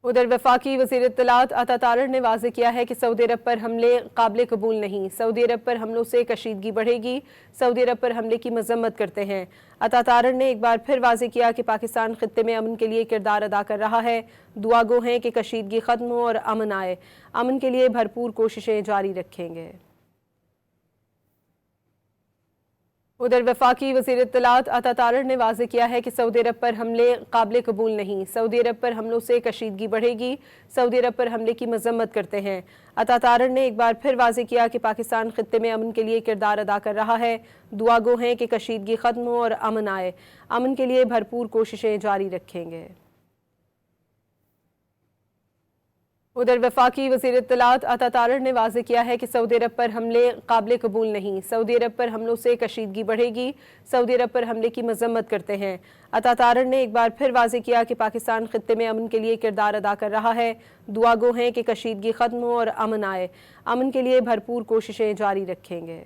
उधर वफाकी वज़ीर इत्तलात अता तारड़ ने वाज़ेह किया है कि सऊदी अरब पर हमले काबिल कबूल नहीं। सऊदी अरब पर हमलों से कशीदगी बढ़ेगी। सऊदी अरब पर हमले की मजम्मत करते हैं। अता तारड़ ने एक बार फिर वाज़ेह किया कि पाकिस्तान खित्ते में अमन के लिए किरदार अदा कर रहा है। दुआ गो हैं कि कशीदगी ख़त्म हो और अमन आए। अमन के लिए भरपूर कोशिशें जारी रखेंगे। उधर वफाकी वज़ीर इत्तलात अता तारड़ ने वाज़ेह किया है कि सऊदी अरब पर हमले काबिल कबूल नहीं। सऊदी अरब पर हमलों से कशीदगी बढ़ेगी। सऊदी अरब पर हमले की मजम्मत करते हैं। अता तारड़ ने एक बार फिर वाज़ेह किया कि पाकिस्तान खित्ते में अमन के लिए किरदार अदा कर रहा है। दुआ गो हैं कि कशीदगी ख़त्म हो और अमन आए। अमन के लिए भरपूर कोशिशें जारी रखेंगे। उधर वफाकी वज़ीर इत्तलात अता तारड़ ने वाज़ेह किया है कि सऊदी अरब पर हमले काबिल कबूल नहीं। सऊदी अरब पर हमलों से कशीदगी बढ़ेगी। सऊदी अरब पर हमले की मजम्मत करते हैं। अता तारड़ ने एक बार फिर वाज़ेह किया कि पाकिस्तान खित्ते में अमन के लिए किरदार अदा कर रहा है। दुआ गो हैं कि कशीदगी ख़त्म हो और अमन आए। अमन के लिए भरपूर कोशिशें जारी रखेंगे।